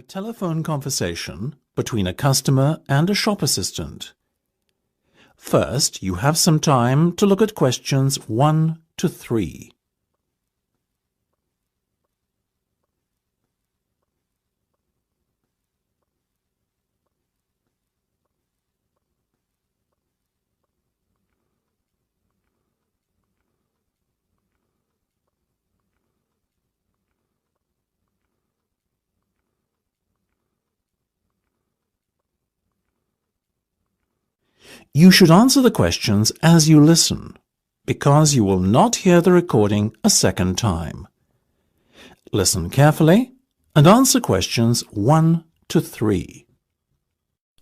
telephone conversation between a customer and a shop assistant. First, you have some time to look at questions 1 to 3. You should answer the questions as you listen, because you will not hear the recording a second time. Listen carefully and answer questions 1 to 3.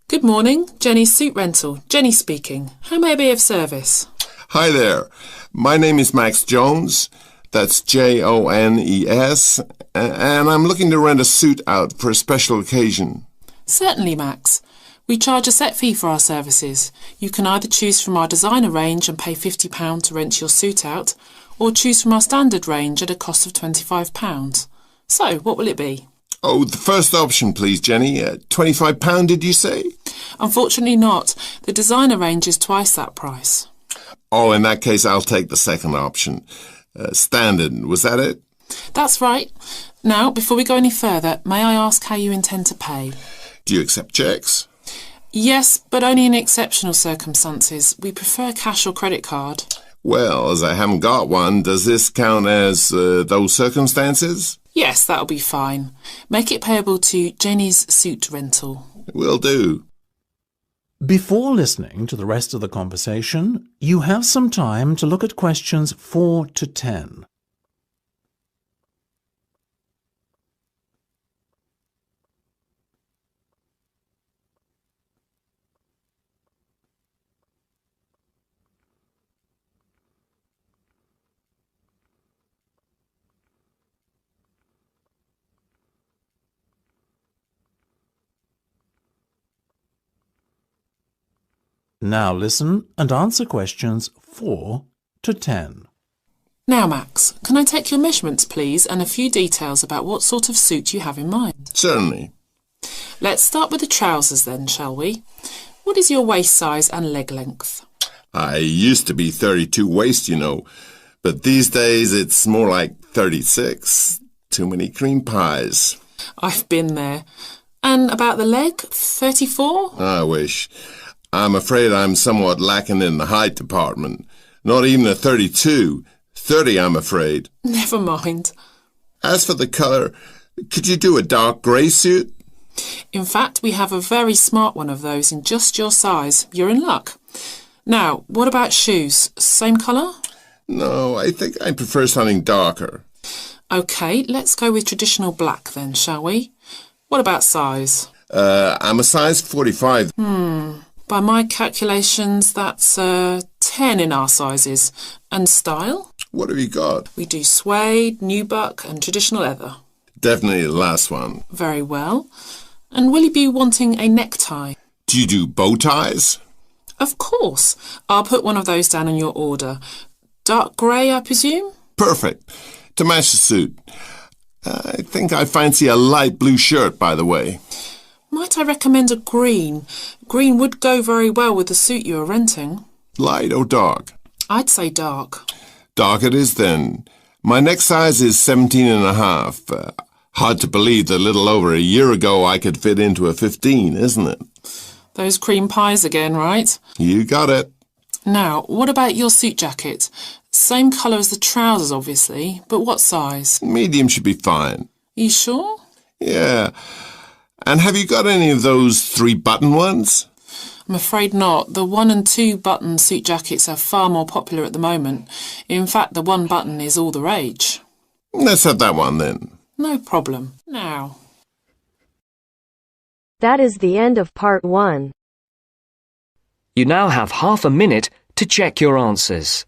Good morning, Jenny's Suit Rental. Jenny speaking. How may I be of service? Hi there. My name is Max Jones. That's Jones, and I'm looking to rent a suit out for a special occasion. Certainly, Max. We charge a set fee for our services. You can either choose from our designer range and pay £50 to rent your suit out, or choose from our standard range at a cost of £25. So, what will it be? Oh, the first option, please, Jenny. £25, did you say? Unfortunately not. The designer range is twice that price. Oh, in that case, I'll take the second option. Standard, was that it? That's right. Now, before we go any further, may I ask how you intend to pay? Do you accept cheques? Yes, but only in exceptional circumstances. We prefer cash or credit card. Well, as I haven't got one, does this count as those circumstances? Yes, that'll be fine. Make it payable to Jenny's Suit Rental. Will do. Before listening to the rest of the conversation, you have some time to look at questions 4 to 10. Now listen and answer questions 4 to 10. Now, Max, can I take your measurements, please, and a few details about what sort of suit you have in mind? Certainly. Let's start with the trousers then, shall we? What is your waist size and leg length? I used to be 32 waist, you know, but these days it's more like 36. Too many cream pies. I've been there. And about the leg, 34? I wish. I'm afraid I'm somewhat lacking in the height department. Not even a 32. 30, I'm afraid. Never mind. As for the colour, could you do a dark grey suit? In fact, we have a very smart one of those in just your size. You're in luck. Now, what about shoes? Same colour? No, I think I prefer something darker. OK, let's go with traditional black then, shall we? What about size? I'm a size 45. By my calculations, that's 10 in our sizes. And style? What have you got? We do suede, nubuck and traditional leather. Definitely the last one. Very well. And will you be wanting a necktie? Do you do bow ties? Of course. I'll put one of those down in your order. Dark grey, I presume? Perfect. To match the suit. I think I fancy a light blue shirt, by the way. Might I recommend a green? Green would go very well with the suit you are renting. Light or dark? I'd say dark. Dark it is then. My neck size is 17 and a half. Hard to believe that a little over a year ago I could fit into a 15, isn't it? Those cream pies again, right? You got it. Now, what about your suit jacket? Same colour as the trousers, obviously, but what size? Medium should be fine. You sure? Yeah. And have you got any of those 3-button ones? I'm afraid not. The 1 and 2 button suit jackets are far more popular at the moment. In fact, the 1 button is all the rage. Let's have that one then. No problem. Now. That is the end of part 1. You now have half a minute to check your answers.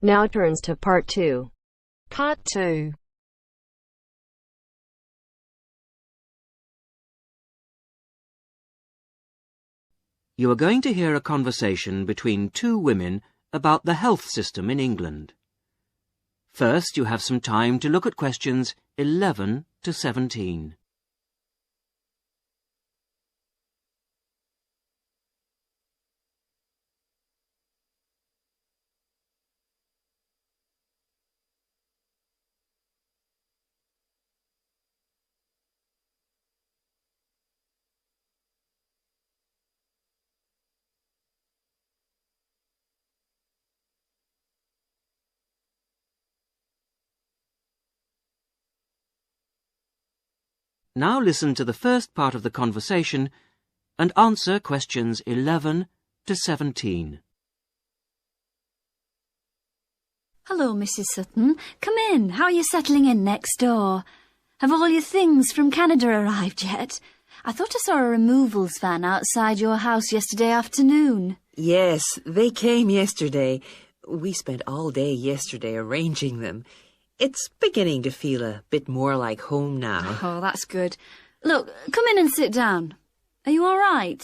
Now turns to Part 2. Part 2. You are going to hear a conversation between two women about the health system in England. First, you have some time to look at questions 11 to 17. Now listen to the first part of the conversation and answer questions 11 to 17. Hello, Mrs. Sutton. Come in. How are you settling in next door? Have all your things from Canada arrived yet? I thought I saw a removals van outside your house yesterday afternoon. Yes, they came yesterday. We spent all day yesterday arranging them. It's beginning to feel a bit more like home now. Oh, that's good. Look, come in and sit down. Are you all right?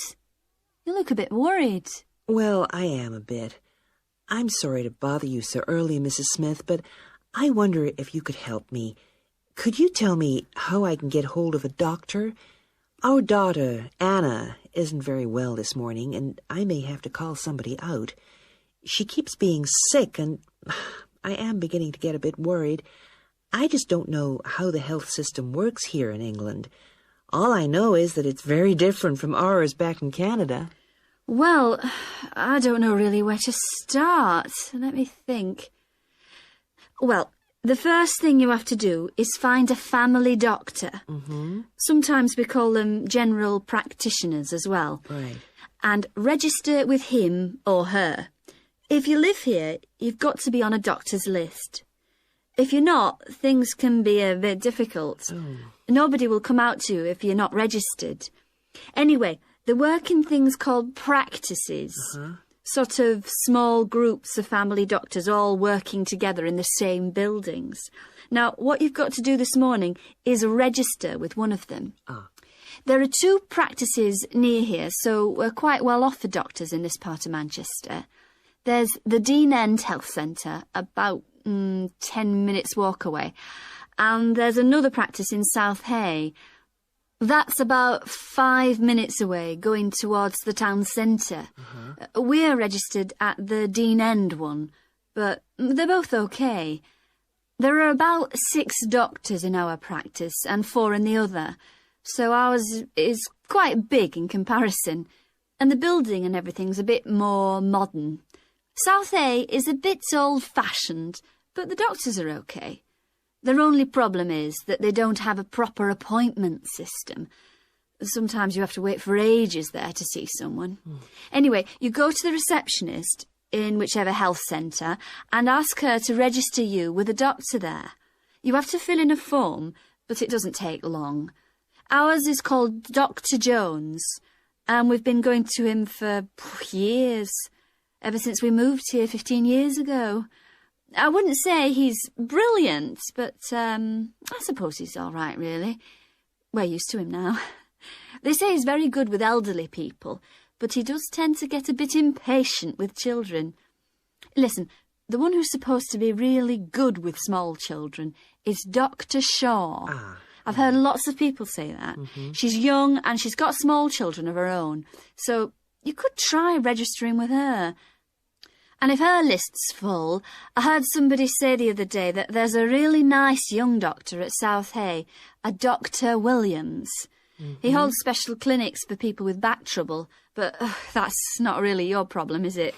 You look a bit worried. Well, I am a bit. I'm sorry to bother you so early, Mrs. Smith, but I wonder if you could help me. Could you tell me how I can get hold of a doctor? Our daughter, Anna, isn't very well this morning, and I may have to call somebody out. She keeps being sick, and I am beginning to get a bit worried. I just don't know how the health system works here in England. All I know is that it's very different from ours back in Canada. Well, I don't know really where to start. Let me think. Well, the first thing you have to do is find a family doctor. Mm-hmm. Sometimes we call them general practitioners as well. Right. And register with him or her. If you live here, you've got to be on a doctor's list. If you're not, things can be a bit difficult. Oh. Nobody will come out to you if you're not registered. Anyway, they work in things called practices. Sort of small groups of family doctors all working together in the same buildings. Now, what you've got to do this morning is register with one of them. There are 2 practices near here, so we're quite well off for doctors in this part of Manchester. There's the Dean End Health Centre, about 10 minutes walk away. And there's another practice in South Hay. That's about 5 minutes away, going towards the town centre. We're registered at the Dean End one, but they're both okay. There are about 6 doctors in our practice and 4 in the other, so ours is quite big in comparison, and the building and everything's a bit more modern. South Hay is a bit old-fashioned, but the doctors are okay. Their only problem is that they don't have a proper appointment system. Sometimes you have to wait for ages there to see someone. Anyway, you go to the receptionist in whichever health centre and ask her to register you with a doctor there. You have to fill in a form, but it doesn't take long. Ours is called Dr. Jones, and we've been going to him for years, ever since we moved here 15 years ago. I wouldn't say he's brilliant, but I suppose he's all right, really. We're used to him now. They say he's very good with elderly people, but he does tend to get a bit impatient with children. Listen, the one who's supposed to be really good with small children is Dr. Shaw. I've heard lots of people say that. She's young and she's got small children of her own, so you could try registering with her. And if her list's full, I heard somebody say the other day that there's a really nice young doctor at South Hay, a Dr. Williams. He holds special clinics for people with back trouble, but that's not really your problem, is it?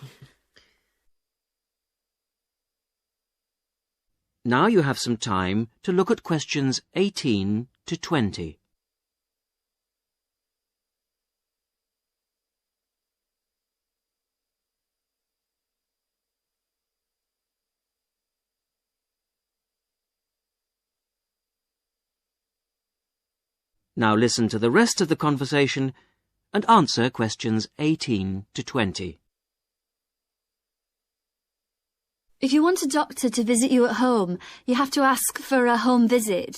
Now you have some time to look at questions 18 to 20. Now listen to the rest of the conversation and answer questions 18 to 20. If you want a doctor to visit you at home, you have to ask for a home visit.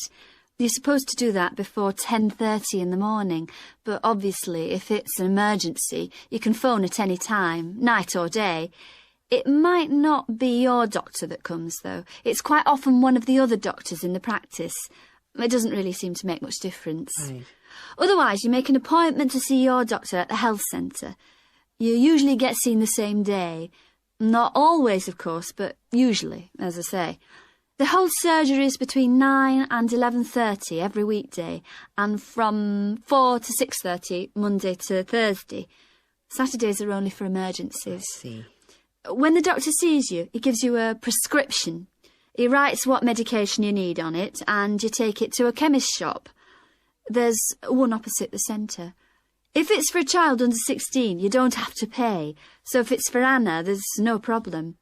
You're supposed to do that before 10:30 in the morning, but obviously if it's an emergency, you can phone at any time, night or day. It might not be your doctor that comes, though. It's quite often one of the other doctors in the practice. It doesn't really seem to make much difference. Right. Otherwise, you make an appointment to see your doctor at the health centre. You usually get seen the same day. Not always, of course, but usually, as I say. They hold surgeries between 9 and 11:30 every weekday, and from 4 to 6:30 Monday to Thursday. Saturdays are only for emergencies. I see. When the doctor sees you, he gives you a prescription. He writes what medication you need on it, and you take it to a chemist's shop. There's one opposite the centre. If it's for a child under 16, you don't have to pay, so if it's for Anna, there's no problem.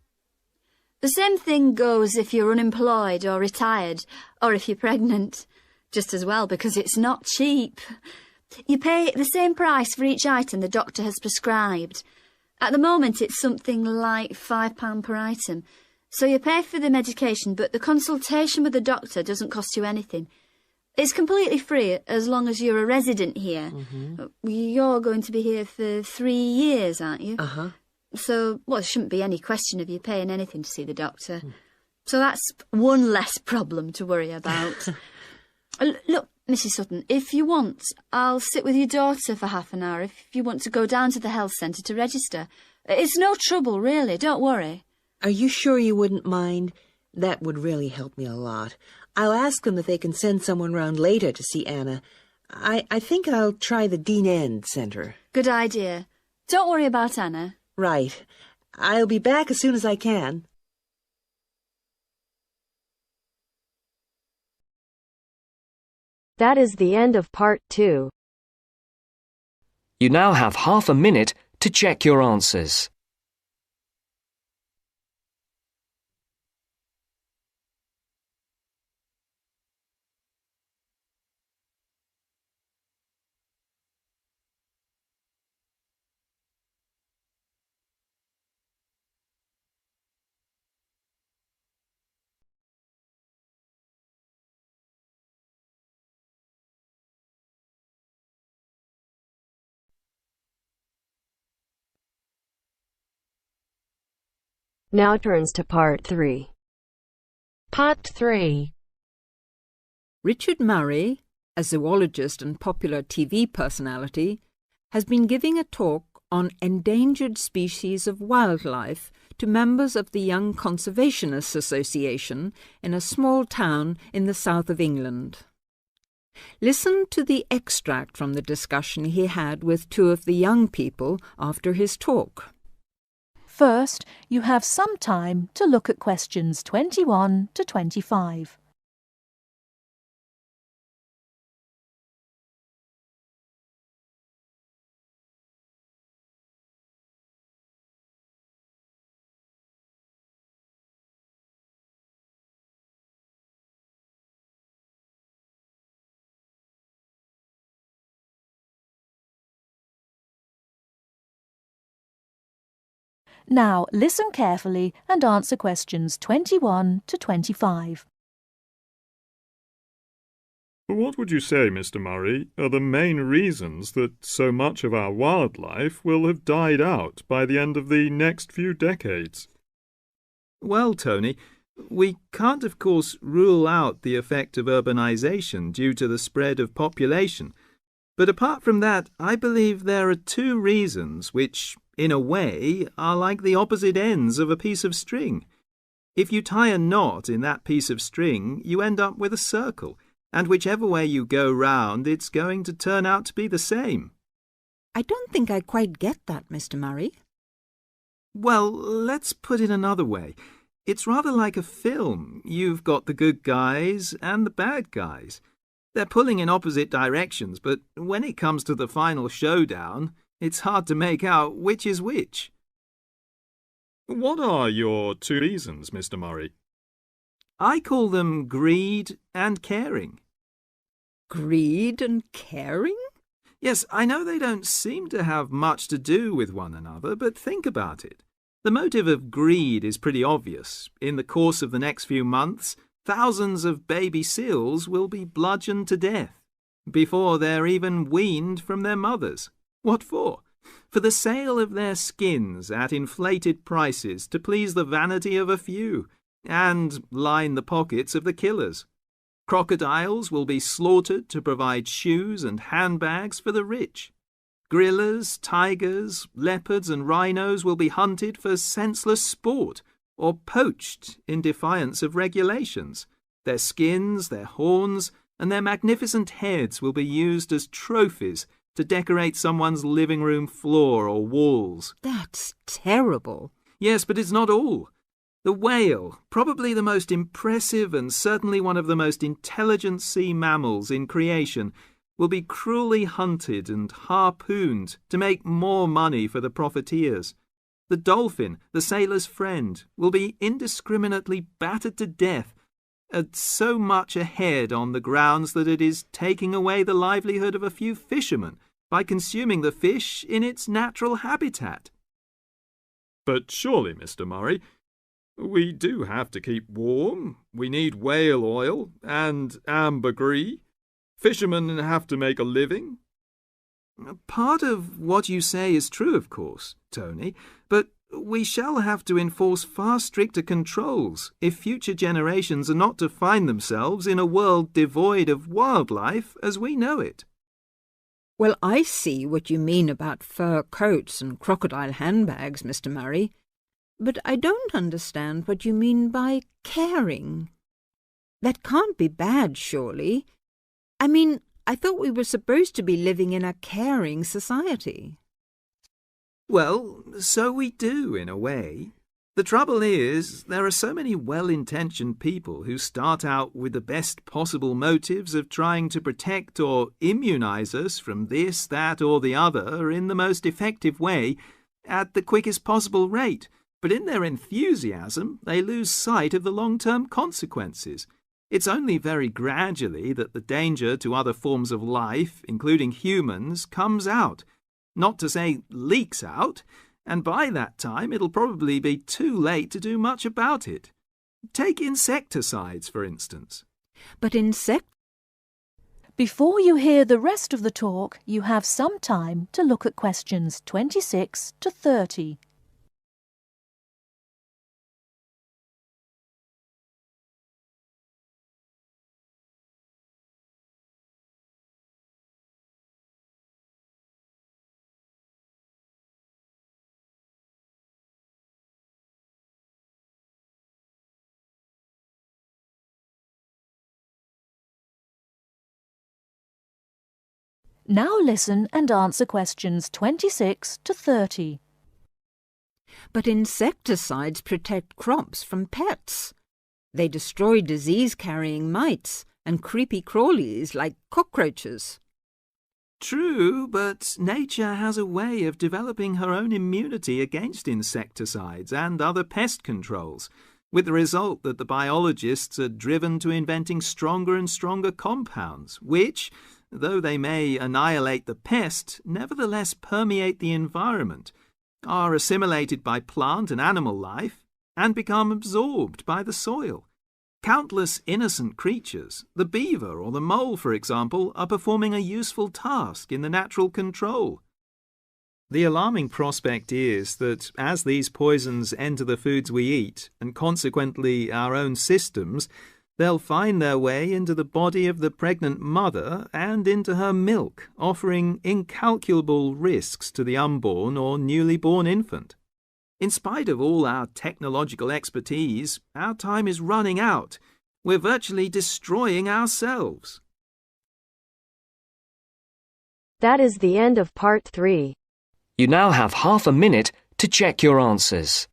The same thing goes if you're unemployed or retired, or if you're pregnant. Just as well, because it's not cheap. You pay the same price for each item the doctor has prescribed. At the moment, it's something like £5 per item. So you pay for the medication, but the consultation with the doctor doesn't cost you anything. It's completely free as long as you're a resident here. You're going to be here for 3 years, aren't you? Uh-huh. So, there shouldn't be any question of you paying anything to see the doctor. So that's one less problem to worry about. Look, Mrs. Sutton, if you want, I'll sit with your daughter for half an hour if you want to go down to the health centre to register. It's no trouble, really, don't worry. Are you sure you wouldn't mind? That would really help me a lot. I'll ask them if they can send someone round later to see Anna. I think I'll try the Dean End Centre. Good idea. Don't worry about Anna. Right. I'll be back as soon as I can. That is the end of part 2. You now have half a minute to check your answers. Now turns to part 3. Part 3. Richard Murray, a zoologist and popular TV personality, has been giving a talk on endangered species of wildlife to members of the Young Conservationists Association in a small town in the south of England. Listen to the extract from the discussion he had with 2 of the young people after his talk. First, you have some time to look at questions 21 to 25. Now listen carefully and answer questions 21 to 25. What would you say, Mr. Murray, are the main reasons that so much of our wildlife will have died out by the end of the next few decades? Well, Tony, we can't of course rule out the effect of urbanisation due to the spread of population. But apart from that, I believe there are 2 reasons which, in a way, are like the opposite ends of a piece of string. If you tie a knot in that piece of string, you end up with a circle, and whichever way you go round, it's going to turn out to be the same. I don't think I quite get that, Mr. Murray. Well, let's put it another way. It's rather like a film. You've got the good guys and the bad guys. They're pulling in opposite directions, but when it comes to the final showdown, it's hard to make out which is which. What are your 2 reasons, Mr. Murray? I call them greed and caring. Greed and caring? Yes, I know they don't seem to have much to do with one another, but think about it. The motive of greed is pretty obvious. In the course of the next few months, thousands of baby seals will be bludgeoned to death before they're even weaned from their mothers. What for? For the sale of their skins at inflated prices to please the vanity of a few and line the pockets of the killers. Crocodiles will be slaughtered to provide shoes and handbags for the rich. Gorillas, tigers, leopards and rhinos will be hunted for senseless sport or poached in defiance of regulations. Their skins, their horns, and their magnificent heads will be used as trophies to decorate someone's living room floor or walls. That's terrible. Yes, but it's not all. The whale, probably the most impressive and certainly one of the most intelligent sea mammals in creation, will be cruelly hunted and harpooned to make more money for the profiteers. The dolphin, the sailor's friend, will be indiscriminately battered to death at so much a head on the grounds that it is taking away the livelihood of a few fishermen by consuming the fish in its natural habitat. But surely, Mr. Murray, we do have to keep warm. We need whale oil and ambergris. Fishermen have to make a living. Part of what you say is true, of course, Tony, but we shall have to enforce far stricter controls if future generations are not to find themselves in a world devoid of wildlife as we know it. Well, I see what you mean about fur coats and crocodile handbags, Mr. Murray, but I don't understand what you mean by caring. That can't be bad, surely. I mean, I thought we were supposed to be living in a caring society. Well, so we do, in a way. The trouble is, there are so many well-intentioned people who start out with the best possible motives of trying to protect or immunize us from this, that, or the other in the most effective way at the quickest possible rate. But in their enthusiasm, they lose sight of the long-term consequences. It's only very gradually that the danger to other forms of life, including humans, comes out. Not to say leaks out, and by that time it'll probably be too late to do much about it. Take insecticides, for instance. But Before you hear the rest of the talk, you have some time to look at questions 26 to 30. Now listen and answer questions 26 to 30. But insecticides protect crops from pests. They destroy disease-carrying mites and creepy crawlies like cockroaches. True, but nature has a way of developing her own immunity against insecticides and other pest controls, with the result that the biologists are driven to inventing stronger and stronger compounds, which, though they may annihilate the pest, nevertheless permeate the environment, are assimilated by plant and animal life, and become absorbed by the soil. Countless innocent creatures, the beaver or the mole, for example, are performing a useful task in the natural control. The alarming prospect is that as these poisons enter the foods we eat, and consequently our own systems, they'll find their way into the body of the pregnant mother and into her milk, offering incalculable risks to the unborn or newly born infant. In spite of all our technological expertise, our time is running out. We're virtually destroying ourselves. That is the end of part 3. You now have half a minute to check your answers.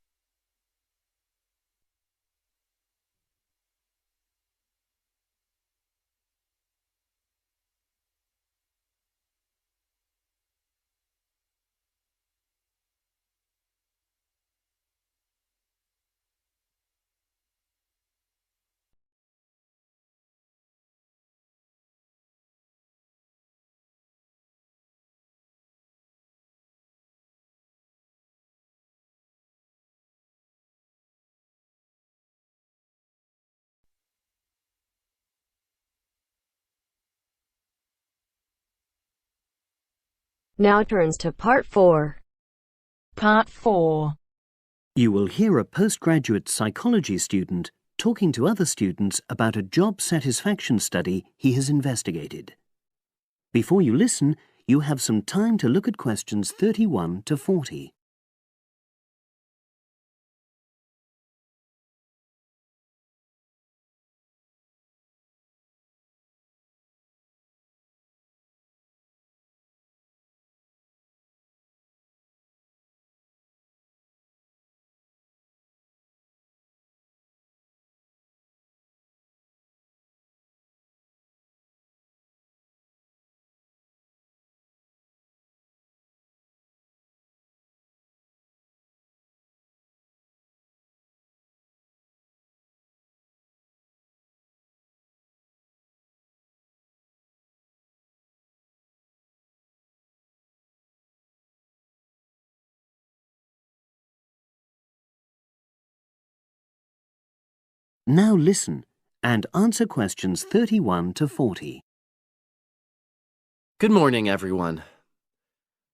Now turns to Part 4. Part 4. You will hear a postgraduate psychology student talking to other students about a job satisfaction study he has investigated. Before you listen, you have some time to look at questions 31 to 40. Now listen and answer questions 31 to 40. Good morning, everyone.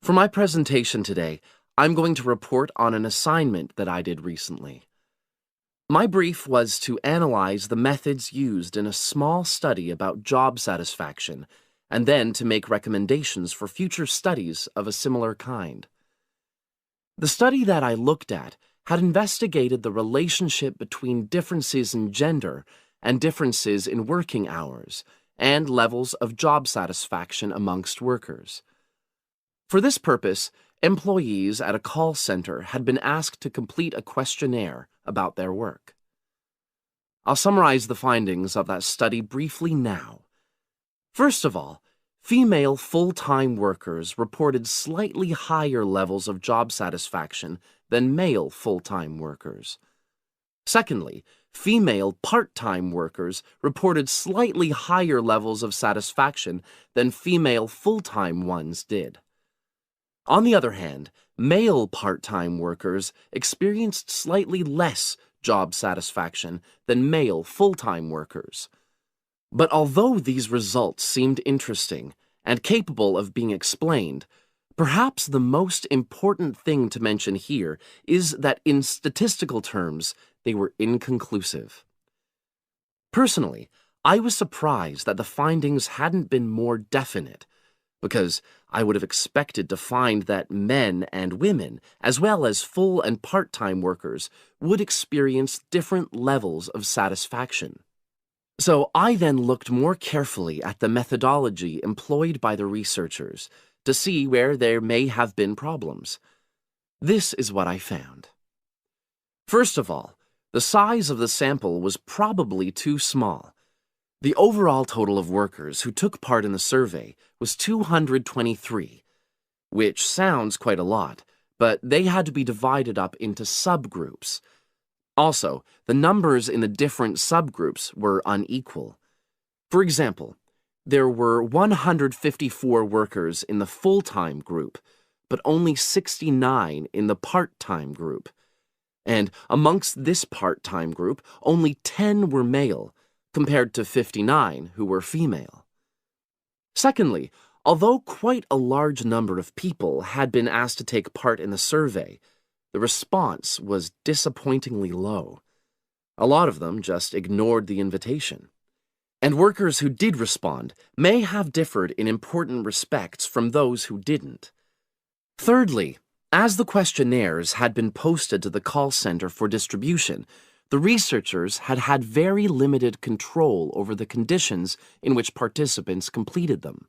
For my presentation today, I'm going to report on an assignment that I did recently. My brief was to analyze the methods used in a small study about job satisfaction, and then to make recommendations for future studies of a similar kind. The study that I looked at had investigated the relationship between differences in gender and differences in working hours and levels of job satisfaction amongst workers. For this purpose, employees at a call center had been asked to complete a questionnaire about their work. I'll summarize the findings of that study briefly now. First of all, female full-time workers reported slightly higher levels of job satisfaction than male full-time workers. Secondly, female part-time workers reported slightly higher levels of satisfaction than female full-time ones did. On the other hand, male part-time workers experienced slightly less job satisfaction than male full-time workers. But although these results seemed interesting and capable of being explained, perhaps the most important thing to mention here is that in statistical terms, they were inconclusive. Personally, I was surprised that the findings hadn't been more definite, because I would have expected to find that men and women, as well as full and part-time workers, would experience different levels of satisfaction. So I then looked more carefully at the methodology employed by the researchers to see where there may have been problems. This is what I found. First of all, the size of the sample was probably too small. The overall total of workers who took part in the survey was 223, which sounds quite a lot, but they had to be divided up into subgroups. Also, the numbers in the different subgroups were unequal. For example, there were 154 workers in the full-time group, but only 69 in the part-time group. And amongst this part-time group, only 10 were male, compared to 59 who were female. Secondly, although quite a large number of people had been asked to take part in the survey, the response was disappointingly low. A lot of them just ignored the invitation. And workers who did respond may have differed in important respects from those who didn't. Thirdly, as the questionnaires had been posted to the call center for distribution, the researchers had had very limited control over the conditions in which participants completed them.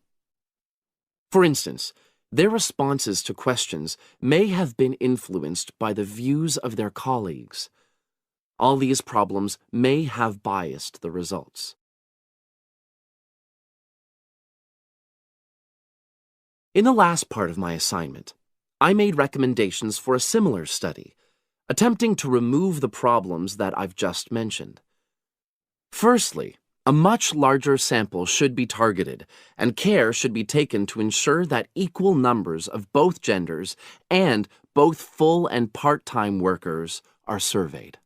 For instance, their responses to questions may have been influenced by the views of their colleagues. All these problems may have biased the results. In the last part of my assignment, I made recommendations for a similar study, attempting to remove the problems that I've just mentioned. Firstly, a much larger sample should be targeted, and care should be taken to ensure that equal numbers of both genders and both full and part-time workers are surveyed.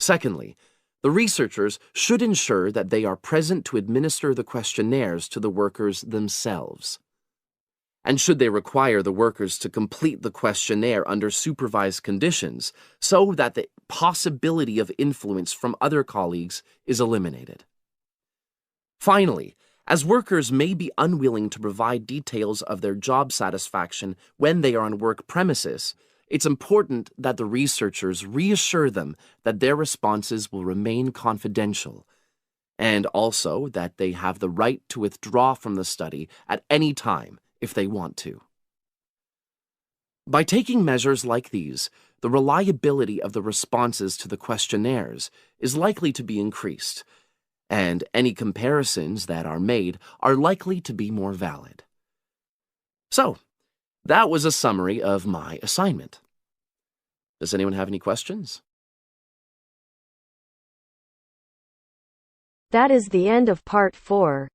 Secondly, the researchers should ensure that they are present to administer the questionnaires to the workers themselves. and should they require the workers to complete the questionnaire under supervised conditions so that the possibility of influence from other colleagues is eliminated. Finally, as workers may be unwilling to provide details of their job satisfaction when they are on work premises, it's important that the researchers reassure them that their responses will remain confidential, and also that they have the right to withdraw from the study at any time if they want to. By taking measures like these, the reliability of the responses to the questionnaires is likely to be increased, and any comparisons that are made are likely to be more valid. So, that was a summary of my assignment. Does anyone have any questions? That is the end of part 4.